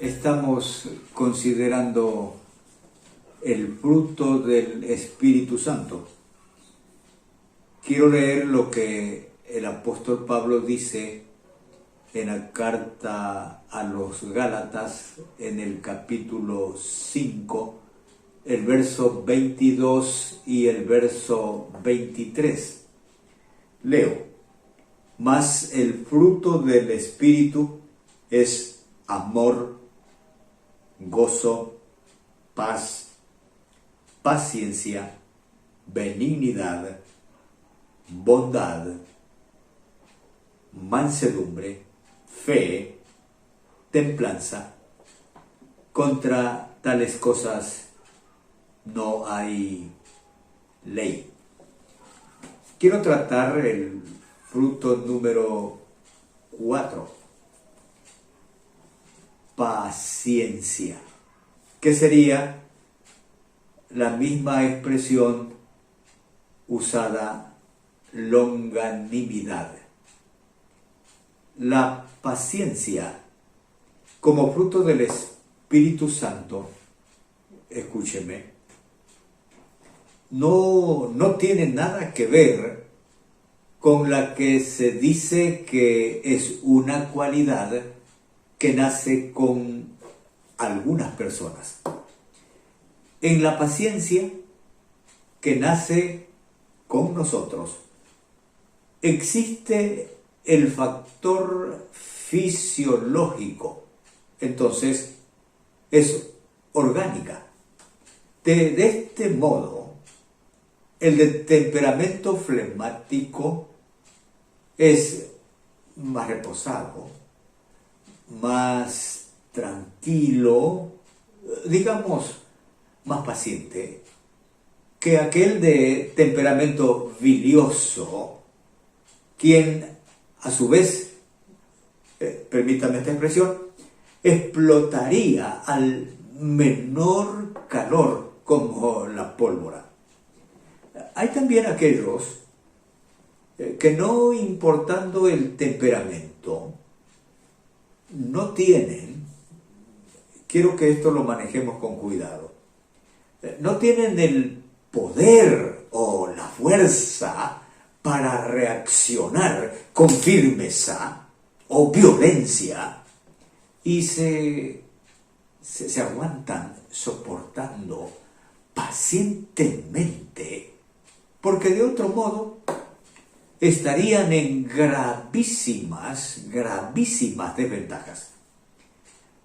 Estamos considerando el fruto del Espíritu Santo. Quiero leer lo que el apóstol Pablo dice en la carta a los Gálatas, en el capítulo 5, el verso 22 y el verso 23. Leo: mas el fruto del Espíritu es amor, gozo, paz, paciencia, benignidad, bondad, mansedumbre, fe, templanza. Contra tales cosas no hay ley. Quiero tratar el fruto número 4. Paciencia, que sería la misma expresión usada, longanimidad. La paciencia como fruto del Espíritu Santo, escúcheme, no tiene nada que ver con la que se dice que es una cualidad que nace con algunas personas. En la paciencia que nace con nosotros existe el factor fisiológico, entonces es orgánica. De este modo, el de temperamento flemático es más reposado, más tranquilo, digamos, más paciente, que aquel de temperamento bilioso, quien a su vez, permítame esta expresión, explotaría al menor calor como la pólvora. Hay también aquellos que, no importando el temperamento, no tienen, quiero que esto lo manejemos con cuidado, no tienen el poder o la fuerza para reaccionar con firmeza o violencia y se aguantan soportando pacientemente, porque de otro modo estarían en gravísimas desventajas.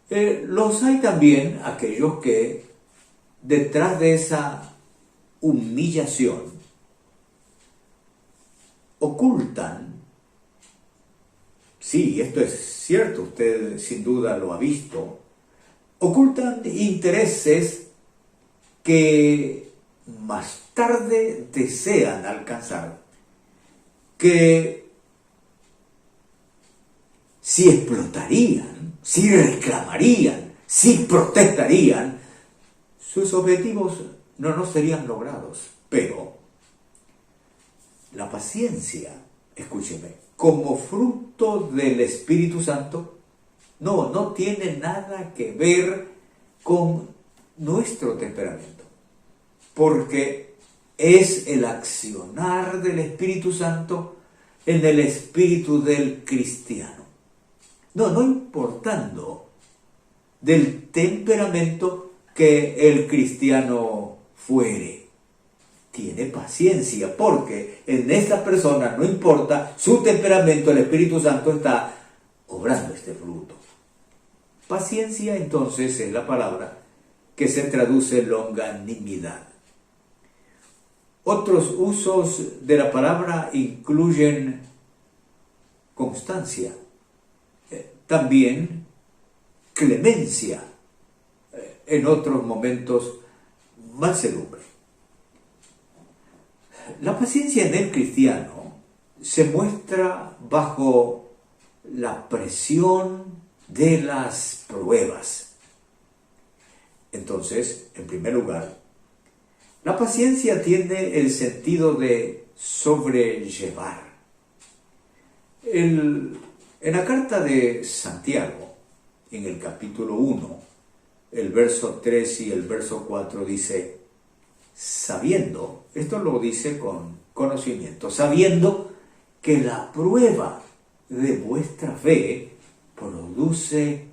Los hay también aquellos que detrás de esa humillación ocultan, sí, esto es cierto, usted sin duda lo ha visto, ocultan intereses que más tarde desean alcanzar, que si explotarían, si reclamarían, si protestarían, sus objetivos no serían logrados. Pero la paciencia, escúcheme, como fruto del Espíritu Santo, no tiene nada que ver con nuestro temperamento, porque es el accionar del Espíritu Santo en el espíritu del cristiano. No importando del temperamento que el cristiano fuere. Tiene paciencia, porque en esta persona, no importa su temperamento, el Espíritu Santo está obrando este fruto. Paciencia, entonces, es la palabra que se traduce longanimidad. Otros usos de la palabra incluyen constancia, también clemencia, en otros momentos mansedumbre. La paciencia en el cristiano se muestra bajo la presión de las pruebas. Entonces, en primer lugar, la paciencia tiene el sentido de sobrellevar. En la carta de Santiago, en el capítulo 1, el verso 3 y el verso 4 dice, sabiendo, esto lo dice con conocimiento, sabiendo que la prueba de vuestra fe produce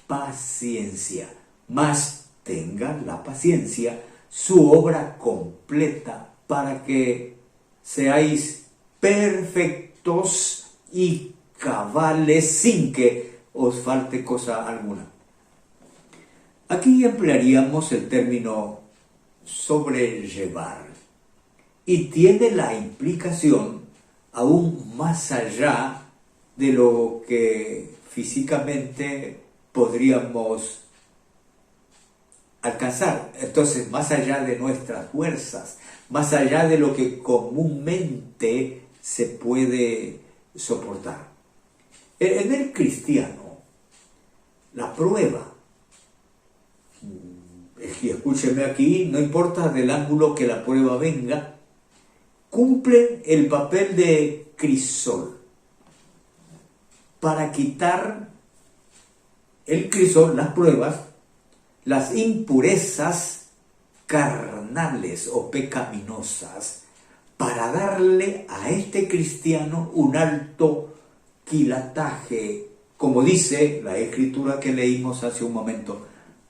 paciencia, mas tenga la paciencia su obra completa para que seáis perfectos y cabales sin que os falte cosa alguna. Aquí emplearíamos el término sobrellevar y tiene la implicación aún más allá de lo que físicamente podríamos alcanzar. Entonces, más allá de nuestras fuerzas, más allá de lo que comúnmente se puede soportar. En el cristiano, la prueba, y escúcheme aquí, no importa del ángulo que la prueba venga, cumple el papel de crisol para quitar el crisol, las pruebas, las impurezas carnales o pecaminosas, para darle a este cristiano un alto quilataje, como dice la escritura que leímos hace un momento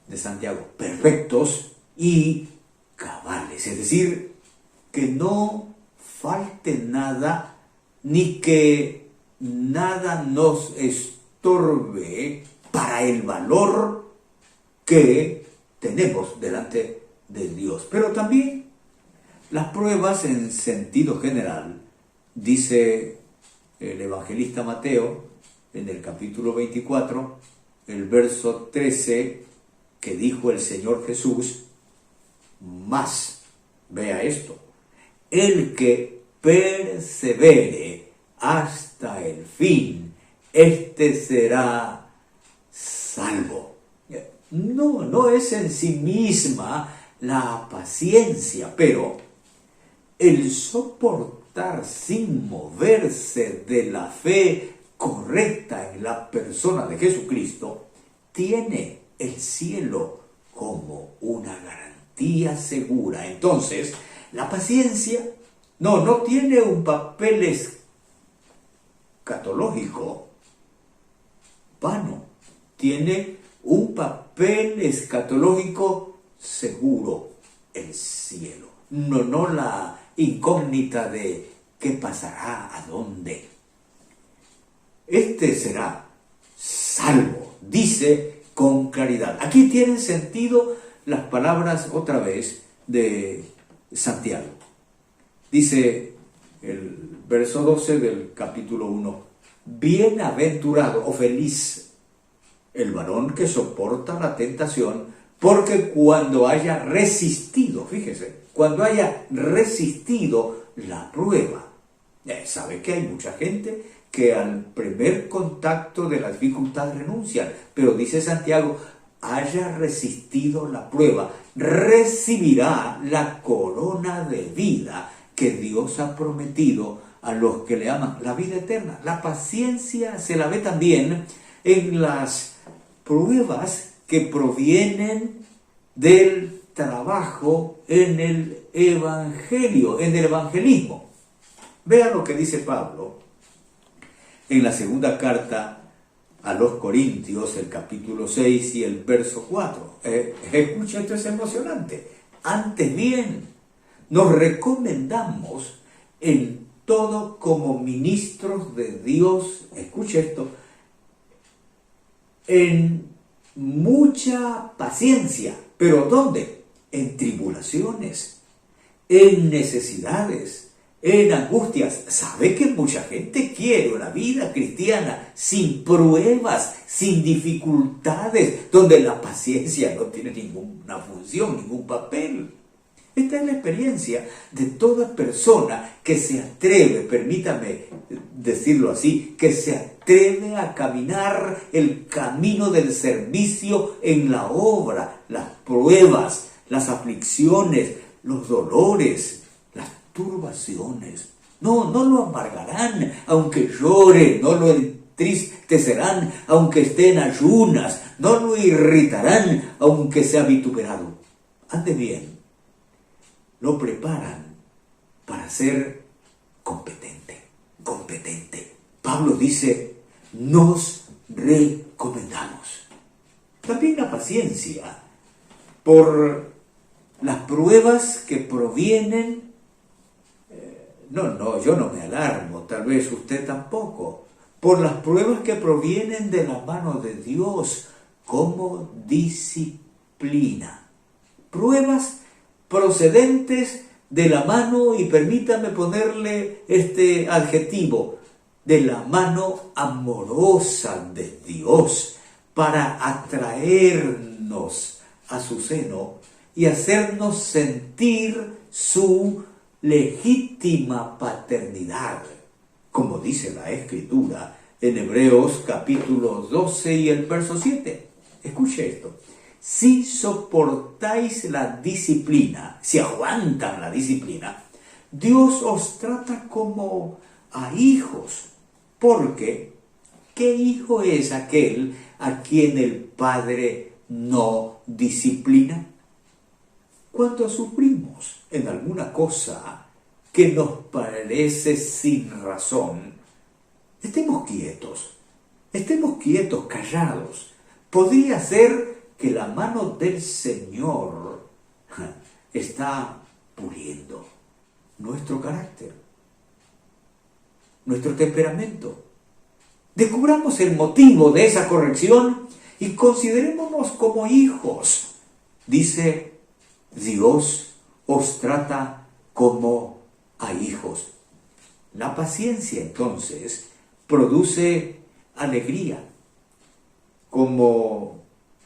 de Santiago, perfectos y cabales, es decir, que no falte nada, ni que nada nos estorbe para el valor que tenemos delante de Dios. Pero también las pruebas en sentido general, dice el evangelista Mateo en el capítulo 24, el verso 13, que dijo el Señor Jesús, más, vea esto, el que persevere hasta el fin, este será salvo. No es en sí misma la paciencia, pero el soportar sin moverse de la fe correcta en la persona de Jesucristo tiene el cielo como una garantía segura. Entonces, la paciencia no tiene un papel escatológico vano, tiene un papel escatológico seguro, el cielo. No la incógnita de qué pasará, a dónde. Este será salvo, dice con claridad. Aquí tienen sentido las palabras otra vez de Santiago. Dice el verso 12 del capítulo 1, bienaventurado o feliz el varón que soporta la tentación, porque cuando haya resistido, fíjese, cuando haya resistido la prueba, sabe que hay mucha gente que al primer contacto de la dificultad renuncian, pero dice Santiago, haya resistido la prueba, recibirá la corona de vida que Dios ha prometido a los que le aman, la vida eterna. La paciencia se la ve también en las pruebas que provienen del trabajo en el evangelio, en el evangelismo. Vea lo que dice Pablo en la segunda carta a los Corintios, el capítulo 6 y el verso 4. Escucha, esto es emocionante. Antes bien, nos recomendamos en todo como ministros de Dios, escucha esto, en mucha paciencia. ¿Pero dónde? En tribulaciones, en necesidades, en angustias. ¿Sabe que mucha gente quiere una vida cristiana sin pruebas, sin dificultades, donde la paciencia no tiene ninguna función, ningún papel? Esta es la experiencia de toda persona que se atreve, permítame decirlo así, que se atreve a caminar el camino del servicio en la obra, las pruebas, las aflicciones, los dolores, las turbaciones. No lo amargarán, aunque llore, no lo entristecerán aunque esté en ayunas, no lo irritarán aunque sea vituperado. Ande bien, lo preparan para ser competente. Pablo dice, nos recomendamos. También la paciencia por las pruebas que provienen. Yo no me alarmo, tal vez usted tampoco, por las pruebas que provienen de la mano de Dios como disciplina. Pruebas procedentes de la mano, y permítame ponerle este adjetivo, de la mano amorosa de Dios, para atraernos a su seno y hacernos sentir su legítima paternidad, como dice la Escritura en Hebreos capítulo 12 y el verso 7. Escuche esto. Si soportáis la disciplina, si aguantan la disciplina, Dios os trata como a hijos, porque ¿qué hijo es aquel a quien el Padre no disciplina? Cuando sufrimos en alguna cosa que nos parece sin razón, estemos quietos, callados. Podría ser que la mano del Señor está puliendo nuestro carácter, nuestro temperamento. Descubramos el motivo de esa corrección y considerémonos como hijos. Dice, Dios os trata como a hijos. La paciencia, entonces, produce alegría, como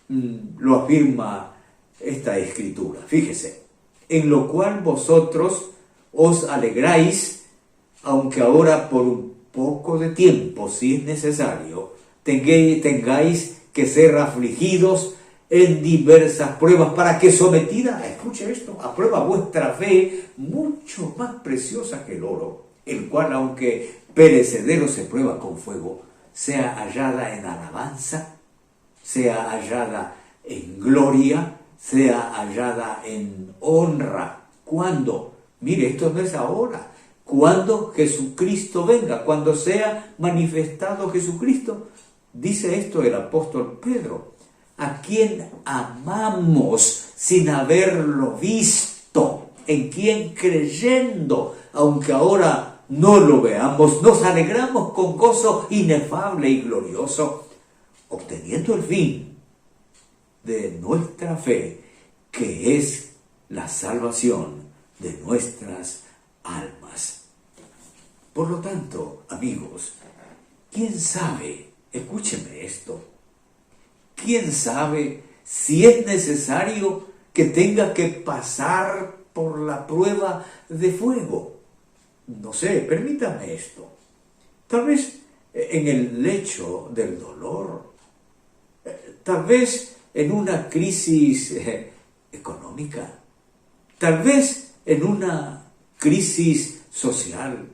lo afirma esta Escritura. Fíjese, en lo cual vosotros os alegráis, aunque ahora por un poco de tiempo, si es necesario, tengáis que ser afligidos en diversas pruebas, para que sometida, escuche esto, a prueba vuestra fe, mucho más preciosa que el oro, el cual, aunque perecedero se prueba con fuego, sea hallada en alabanza, sea hallada en gloria, sea hallada en honra. ¿Cuándo? Mire, esto no es ahora. Cuando Jesucristo venga, cuando sea manifestado Jesucristo. Dice esto el apóstol Pedro, a quien amamos sin haberlo visto, en quien creyendo, aunque ahora no lo veamos, nos alegramos con gozo inefable y glorioso, obteniendo el fin de nuestra fe, que es la salvación de nuestras almas. Por lo tanto, amigos, ¿quién sabe? Escúcheme esto. ¿Quién sabe si es necesario que tenga que pasar por la prueba de fuego? No sé, permítame esto. Tal vez en el lecho del dolor, tal vez en una crisis económica, tal vez en una crisis social.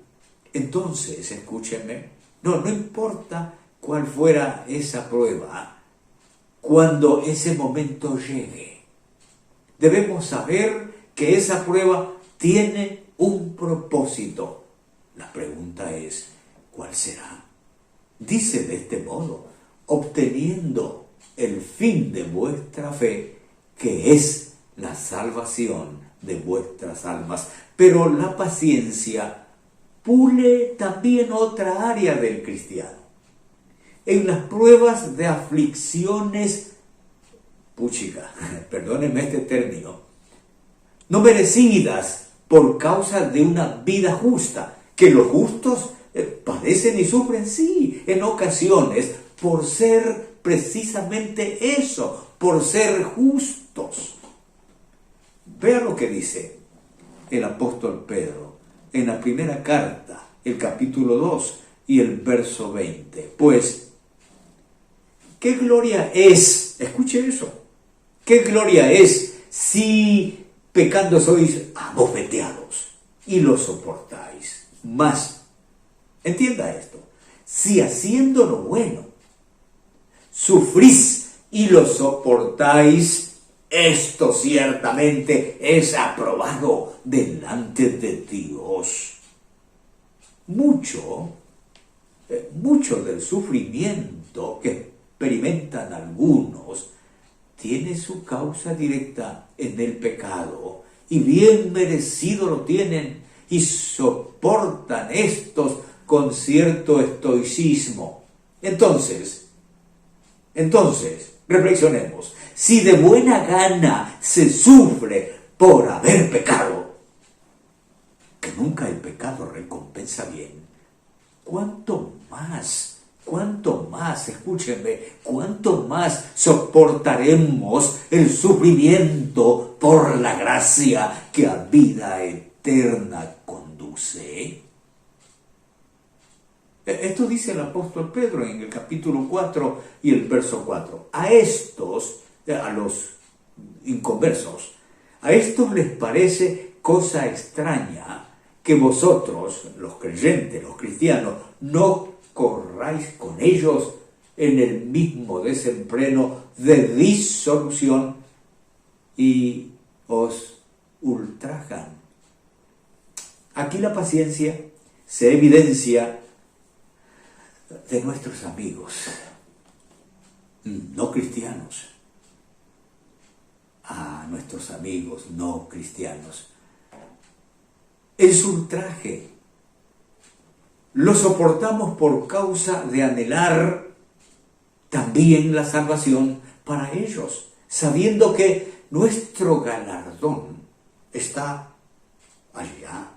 Entonces, escúcheme, no importa cuál fuera esa prueba, cuando ese momento llegue, debemos saber que esa prueba tiene un propósito. La pregunta es, ¿cuál será? Dice de este modo, obteniendo el fin de vuestra fe, que es la salvación de vuestras almas. Pero la paciencia pule también otra área del cristiano. En las pruebas de aflicciones, perdónenme este término, no merecidas por causa de una vida justa, que los justos padecen y sufren, sí, en ocasiones, por ser precisamente eso, por ser justos. Vea lo que dice el apóstol Pedro en la primera carta, el capítulo 2 y el verso 20. Pues, ¿qué gloria es? Escuche eso. ¿Qué gloria es si pecando sois abofeteados y lo soportáis? Mas, entienda esto, si haciendo lo bueno, sufrís y lo soportáis, esto ciertamente es aprobado delante de Dios. Mucho del sufrimiento que experimentan algunos tiene su causa directa en el pecado, y bien merecido lo tienen, y soportan estos con cierto estoicismo. Entonces, reflexionemos. Si de buena gana se sufre por haber pecado, que nunca el pecado recompensa bien, ¿cuánto más, escúchenme, cuánto más soportaremos el sufrimiento por la gracia que a vida eterna conduce? Esto dice el apóstol Pedro en el capítulo 4 y el verso 4. A los inconversos, a estos les parece cosa extraña que vosotros, los creyentes, los cristianos, no corráis con ellos en el mismo desenfreno de disolución y os ultrajan. Aquí la paciencia se evidencia de nuestros amigos no cristianos, a nuestros amigos no cristianos. Es ultraje. Lo soportamos por causa de anhelar también la salvación para ellos, sabiendo que nuestro galardón está allá,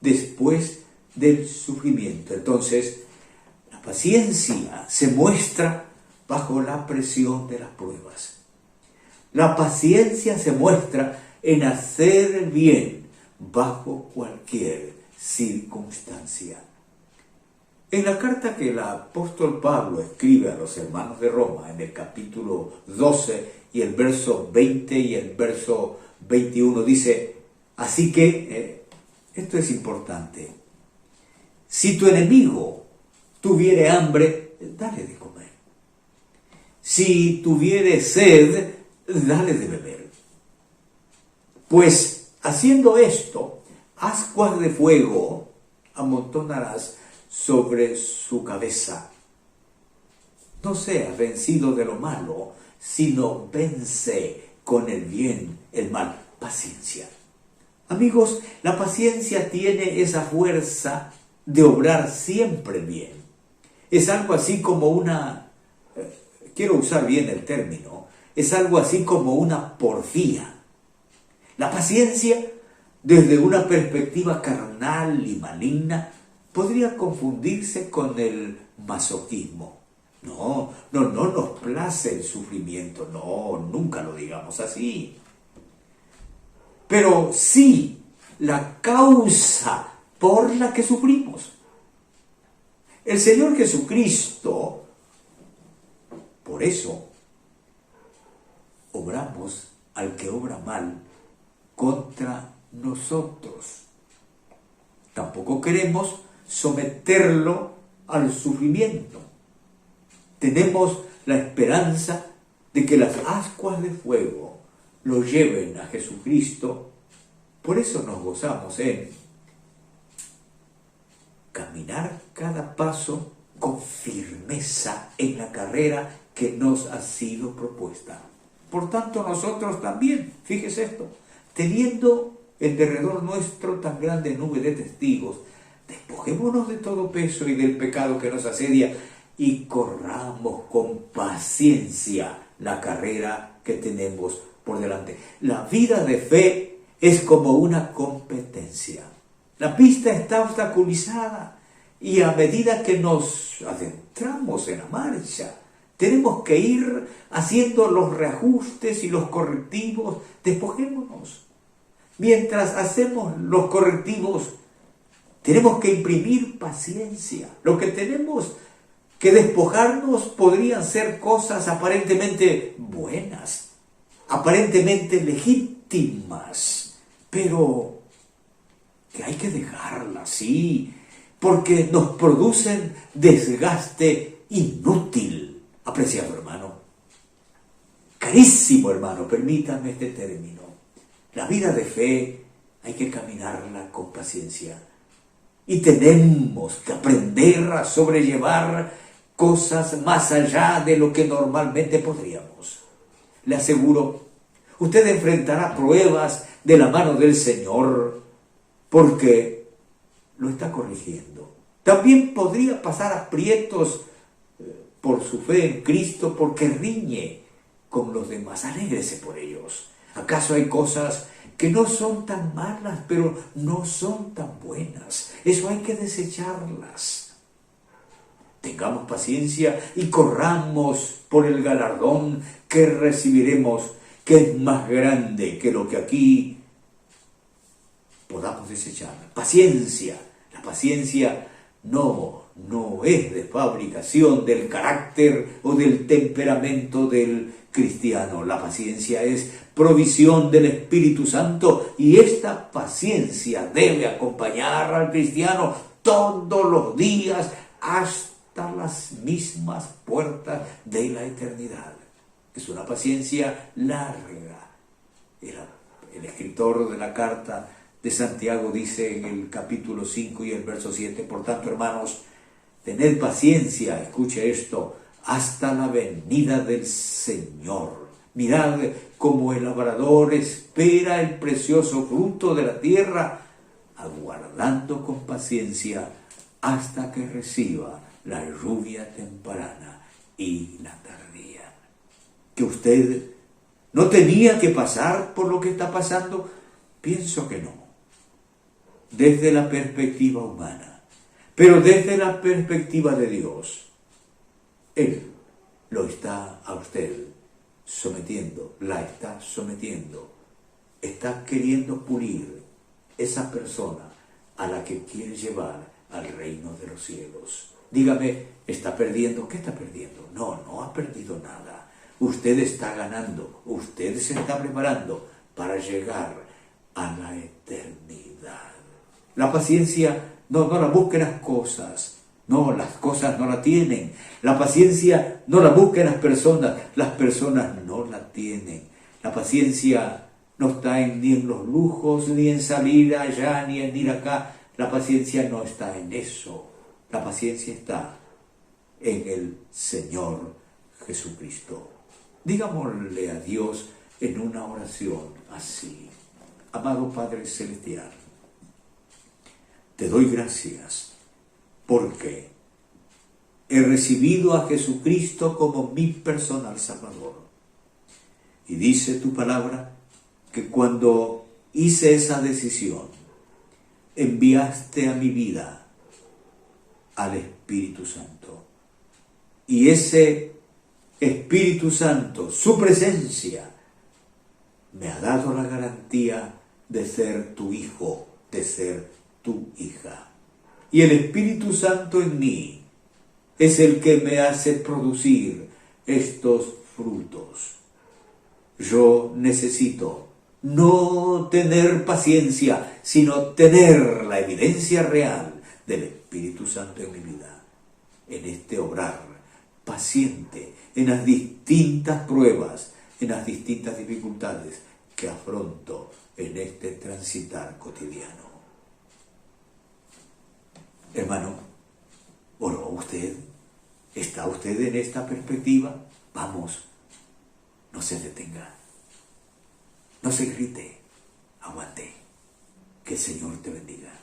después del sufrimiento. Entonces, la paciencia se muestra bajo la presión de las pruebas. La paciencia se muestra en hacer el bien bajo cualquier circunstancia. En la carta que el apóstol Pablo escribe a los hermanos de Roma, en el capítulo 12 y el verso 20 y el verso 21, dice, así que, esto es importante, si tu enemigo tuviere hambre, dale de comer. Si tuviere sed, dale de beber. Pues haciendo esto, ascuas de fuego amontonarás sobre su cabeza. No seas vencido de lo malo, sino vence con el bien el mal. Paciencia. Amigos, la paciencia tiene esa fuerza de obrar siempre bien. Es algo así como quiero usar bien el término, es algo así como una porfía. La paciencia, desde una perspectiva carnal y maligna, podría confundirse con el masoquismo. No nos place el sufrimiento, no, nunca lo digamos así. Pero sí la causa por la que sufrimos. El Señor Jesucristo, por eso, obramos al que obra mal contra nosotros. Tampoco queremos someterlo al sufrimiento. Tenemos la esperanza de que las ascuas de fuego lo lleven a Jesucristo. Por eso nos gozamos en caminar cada paso con firmeza en la carrera que nos ha sido propuesta. Por tanto, nosotros también, fíjese esto, teniendo en derredor nuestro tan grande nube de testigos, despojémonos de todo peso y del pecado que nos asedia y corramos con paciencia la carrera que tenemos por delante. La vida de fe es como una competencia. La pista está obstaculizada y a medida que nos adentramos en la marcha, tenemos que ir haciendo los reajustes y los correctivos. Despojémonos. Mientras hacemos los correctivos, tenemos que imprimir paciencia. Lo que tenemos que despojarnos podrían ser cosas aparentemente buenas, aparentemente legítimas, pero que hay que dejarlas, sí. porque nos producen desgaste inútil. Apreciado hermano, carísimo hermano, permítame este término. La vida de fe hay que caminarla con paciencia. Y tenemos que aprender a sobrellevar cosas más allá de lo que normalmente podríamos. Le aseguro, usted enfrentará pruebas de la mano del Señor porque lo está corrigiendo. También podría pasar aprietos por su fe en Cristo porque riñe con los demás. Alégrese por ellos. ¿Acaso hay cosas que no son tan malas, pero no son tan buenas? Eso hay que desecharlas. Tengamos paciencia y corramos por el galardón que recibiremos, que es más grande que lo que aquí podamos desechar. Paciencia. La paciencia no es de fabricación del carácter o del temperamento del cristiano. La paciencia es provisión del Espíritu Santo y esta paciencia debe acompañar al cristiano todos los días hasta las mismas puertas de la eternidad. Es una paciencia larga. El escritor de la carta de Santiago dice en el capítulo 5 y el verso 7, por tanto, hermanos, tened paciencia, escuche esto, hasta la venida del Señor. Mirad cómo el labrador espera el precioso fruto de la tierra, aguardando con paciencia hasta que reciba la lluvia temprana y la tardía. ¿Que usted no tenía que pasar por lo que está pasando? Pienso que no, desde la perspectiva humana, pero desde la perspectiva de Dios, Él lo está a usted sometiendo, la está sometiendo, está queriendo pulir esa persona a la que quiere llevar al reino de los cielos. Dígame, ¿está perdiendo? ¿Qué está perdiendo? No ha perdido nada. Usted está ganando, usted se está preparando para llegar a la eternidad. La paciencia no la busquen las cosas. No, las cosas no la tienen. La paciencia no la busquen las personas no la tienen. La paciencia no está ni en los lujos, ni en salir allá, ni en ir acá. La paciencia no está en eso. La paciencia está en el Señor Jesucristo. Digámosle a Dios en una oración así. Amado Padre Celestial, te doy gracias porque he recibido a Jesucristo como mi personal Salvador. Y dice tu palabra que cuando hice esa decisión, enviaste a mi vida al Espíritu Santo. Y ese Espíritu Santo, su presencia, me ha dado la garantía de ser tu hijo, de ser tu hija. Y el Espíritu Santo en mí es el que me hace producir estos frutos. Yo necesito no tener paciencia, sino tener la evidencia real del Espíritu Santo en mi vida, en este obrar paciente, en las distintas pruebas, en las distintas dificultades que afronto en este transitar cotidiano. Hermano, ¿oró usted? ¿Está usted en esta perspectiva? Vamos, no se detenga, no se grite, aguante, que el Señor te bendiga.